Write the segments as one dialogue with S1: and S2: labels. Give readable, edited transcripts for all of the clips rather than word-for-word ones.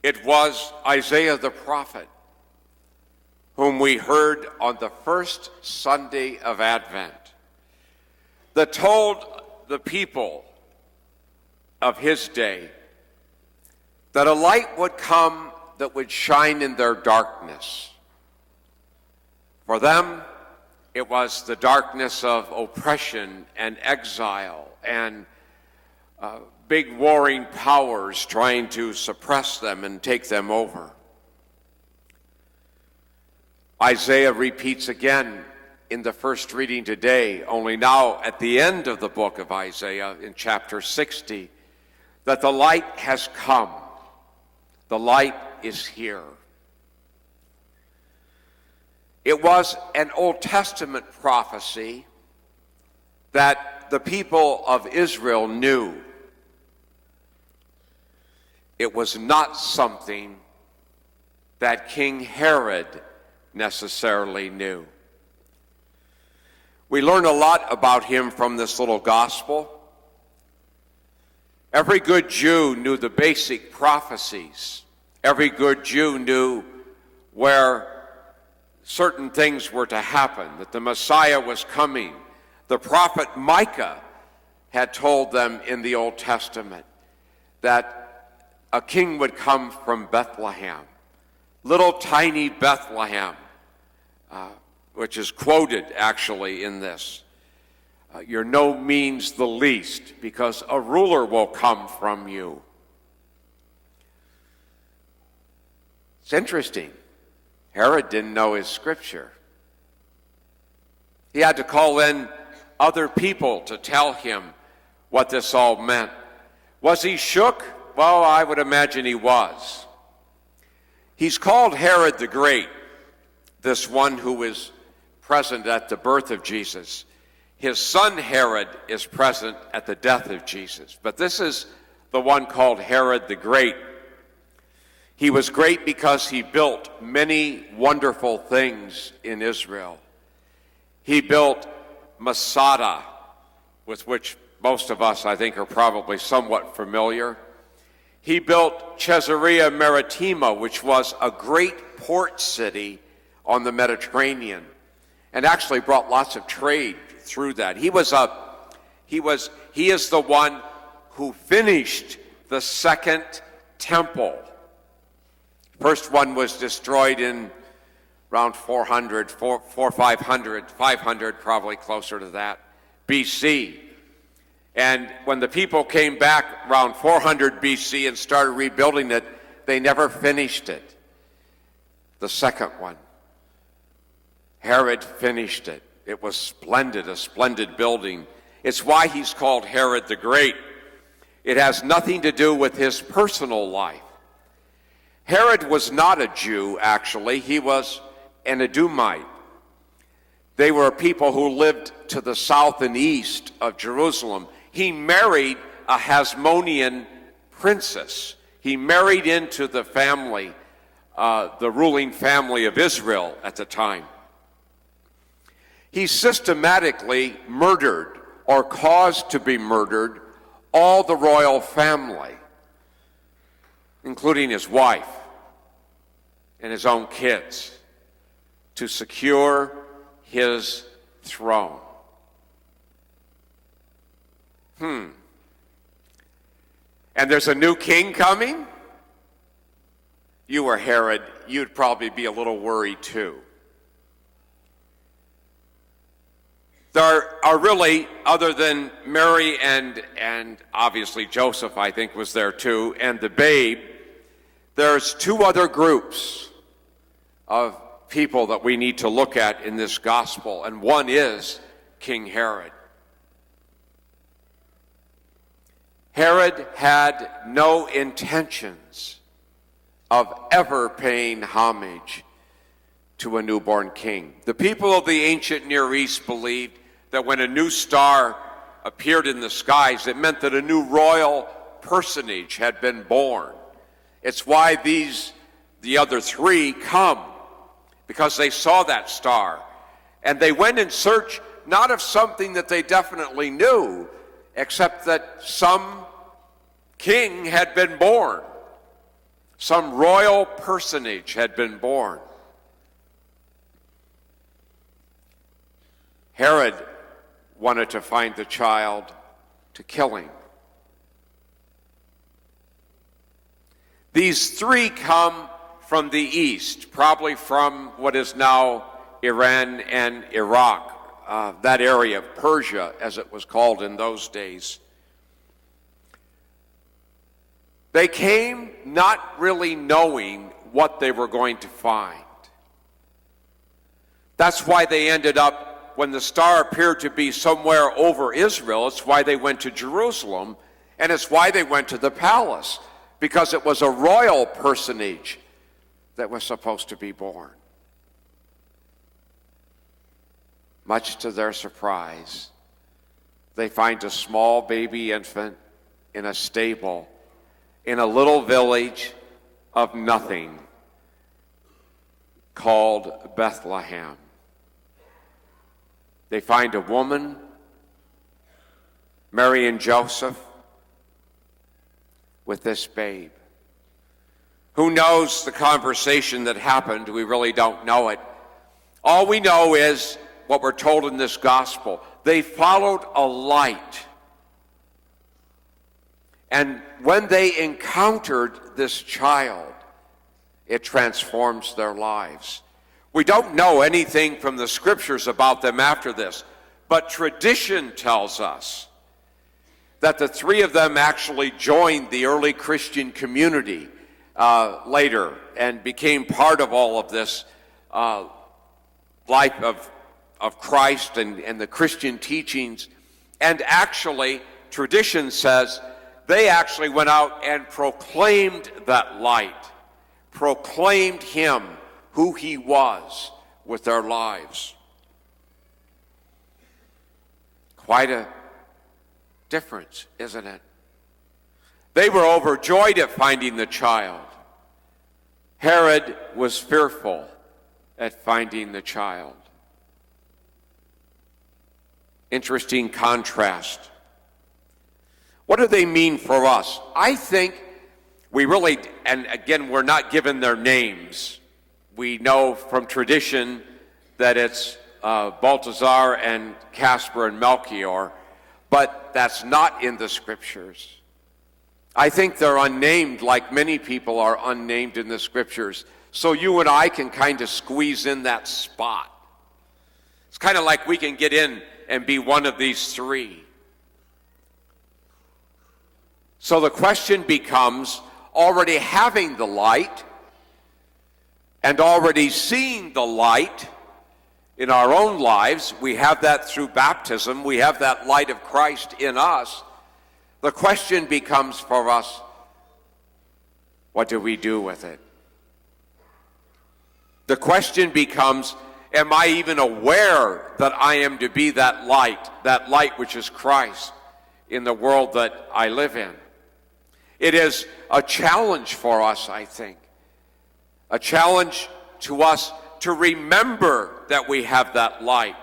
S1: It was Isaiah the prophet, whom we heard on the first Sunday of Advent, that told the people of his day that a light would come that would shine in their darkness. For them, it was the darkness of oppression and exile and big warring powers trying to suppress them and take them over. Isaiah repeats again in the first reading today, only now at the end of the book of Isaiah in chapter 60, that the light has come. The light is here. It was an Old Testament prophecy that the people of Israel knew. It was not something that King Herod necessarily knew. We learn a lot about him from this little gospel. Every good Jew knew the basic prophecies. Every good Jew knew where certain things were to happen, that the Messiah was coming. The prophet Micah had told them in the Old Testament that a king would come from Bethlehem, little tiny Bethlehem, which is quoted actually in this. You're no means the least, because a ruler will come from you. It's interesting. Herod didn't know his scripture. He had to call in other people to tell him what this all meant. Was he shook? Well, I would imagine he was. He's called Herod the Great, this one who is present at the birth of Jesus. His son Herod is present at the death of Jesus. But this is the one called Herod the Great. He was great because he built many wonderful things in Israel. He built Masada, with which most of us, I think, are probably somewhat familiar. He built Caesarea Maritima, which was a great port city on the Mediterranean, and actually brought lots of trade through that. He is the one who finished the second temple. First one was destroyed in around 500, probably closer to that, BC. And when the people came back around 400 BC and started rebuilding it, they never finished it. The second one, Herod finished it. It was splendid, a splendid building. It's why he's called Herod the Great. It has nothing to do with his personal life. Herod was not a Jew, actually. He was an Edomite. They were people who lived to the south and east of Jerusalem. He married a Hasmonean princess. He married into the family, the ruling family of Israel at the time. He systematically murdered or caused to be murdered all the royal family, including his wife and his own kids, to secure his throne. And there's a new king coming? You were Herod, you'd probably be a little worried too. There are really, other than Mary and obviously Joseph, I think, was there too, and the babe, there's two other groups of people that we need to look at in this gospel, and one is King Herod. Herod had no intentions of ever paying homage to a newborn king. The people of the ancient Near East believed that when a new star appeared in the skies, it meant that a new royal personage had been born. It's why the other three come, because they saw that star. And they went in search not of something that they definitely knew, except that some king had been born. Some royal personage had been born. Herod wanted to find the child to kill him. These three come from the east, probably from what is now Iran and Iraq, that area of Persia, as it was called in those days. They came not really knowing what they were going to find. That's why they ended up, when the star appeared to be somewhere over Israel, it's why they went to Jerusalem, and it's why they went to the palace, because it was a royal personage that was supposed to be born. Much to their surprise, they find a small baby infant in a stable in a little village of nothing called Bethlehem. They find a woman, Mary and Joseph, with this babe. Who knows the conversation that happened? We really don't know it. All we know is what we're told in this gospel. They followed a light. And when they encountered this child, it transforms their lives. We don't know anything from the scriptures about them after this, but tradition tells us that the three of them actually joined the early Christian community later and became part of all of this life of Christ and the Christian teachings. And actually, tradition says they actually went out and proclaimed that light, proclaimed him, who he was, with their lives. Quite a difference, isn't it? They were overjoyed at finding the child. Herod was fearful at finding the child. Interesting contrast. What do they mean for us? I think we really, and again, we're not given their names. We know from tradition that it's Balthazar and Caspar and Melchior, but that's not in the scriptures. I think they're unnamed, like many people are unnamed in the scriptures. So you and I can kind of squeeze in that spot. It's kind of like we can get in and be one of these three. So the question becomes, already having the light and already seeing the light in our own lives, we have that through baptism, we have that light of Christ in us. The question becomes for us, what do we do with it? The question becomes, am I even aware that I am to be that light which is Christ in the world that I live in? It is a challenge for us, I think. A challenge to us to remember that we have that light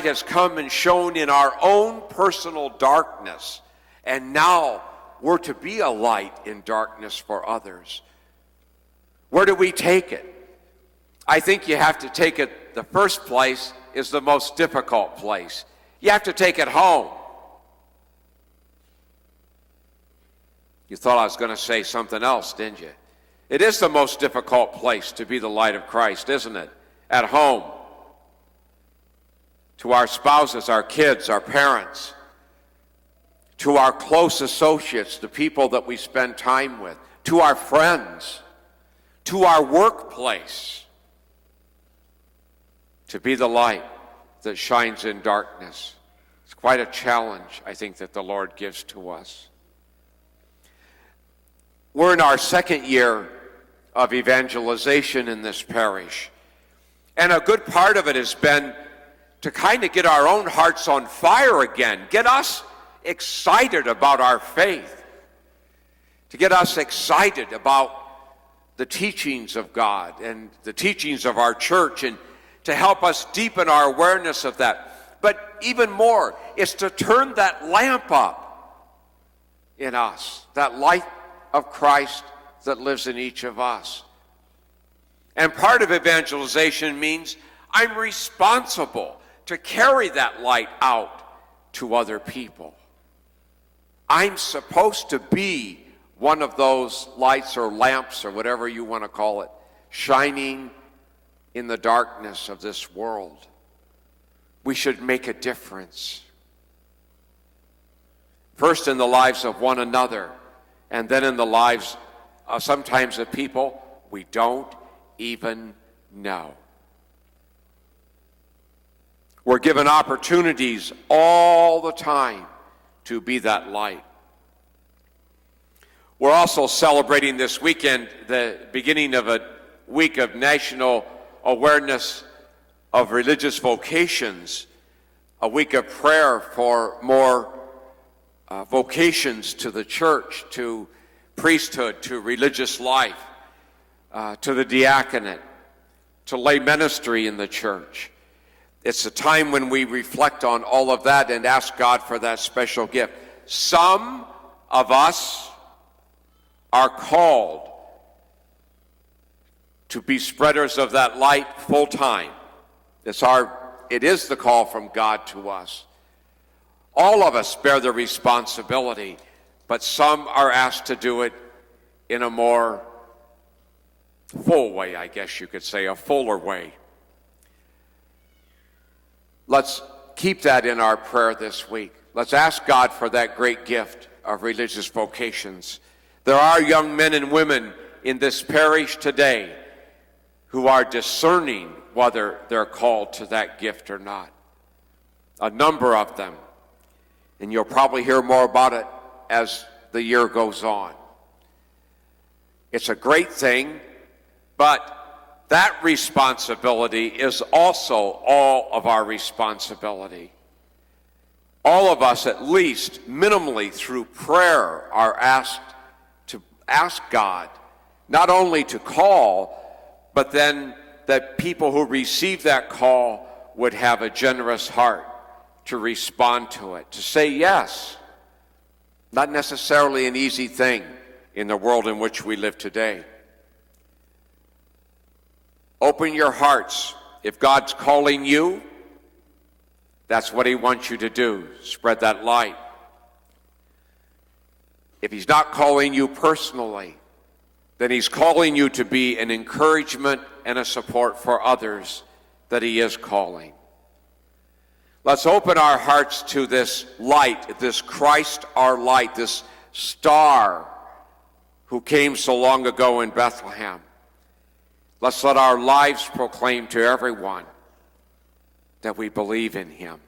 S1: has come and shone in our own personal darkness, and now we're to be a light in darkness for others. Where do we take it? I think you have to take it, the first place is the most difficult place. You have to take it home. You thought I was going to say something else, didn't you? It is the most difficult place to be the light of Christ, isn't it? At home. To our spouses, our kids, our parents. To our close associates, the people that we spend time with. To our friends. To our workplace. To be the light that shines in darkness. It's quite a challenge, I think, that the Lord gives to us. We're in our second year of evangelization in this parish. And a good part of it has been to kind of get our own hearts on fire again, get us excited about our faith, to get us excited about the teachings of God and the teachings of our church, and to help us deepen our awareness of that. But even more, it's to turn that lamp up in us, that light of Christ that lives in each of us. And part of evangelization means I'm responsible to carry that light out to other people. I'm supposed to be one of those lights or lamps or whatever you want to call it, shining in the darkness of this world. We should make a difference. First in the lives of one another, and then in the lives of sometimes of people we don't even know. We're given opportunities all the time to be that light. We're also celebrating this weekend the beginning of a week of national awareness of religious vocations, a week of prayer for more vocations to the church, to priesthood, to religious life, to the diaconate, to lay ministry in the church. It's a time when we reflect on all of that and ask God for that special gift. Some of us are called to be spreaders of that light full time. It is the call from God to us. All of us bear the responsibility, but some are asked to do it in a more full way, I guess you could say, a fuller way. Let's keep that in our prayer this week. Let's ask God for that great gift of religious vocations. There are young men and women in this parish today who are discerning whether they're called to that gift or not. A number of them. And you'll probably hear more about it as the year goes on. It's a great thing, but that responsibility is also all of our responsibility. All of us, at least minimally through prayer, are asked to ask God not only to call, but then that people who receive that call would have a generous heart to respond to it, to say yes. Not necessarily an easy thing in the world in which we live today. Open your hearts. If God's calling you, that's what he wants you to do. Spread that light. If he's not calling you personally, then he's calling you to be an encouragement and a support for others that he is calling. Let's open our hearts to this light, this Christ our light, this star who came so long ago in Bethlehem. Let's let our lives proclaim to everyone that we believe in him.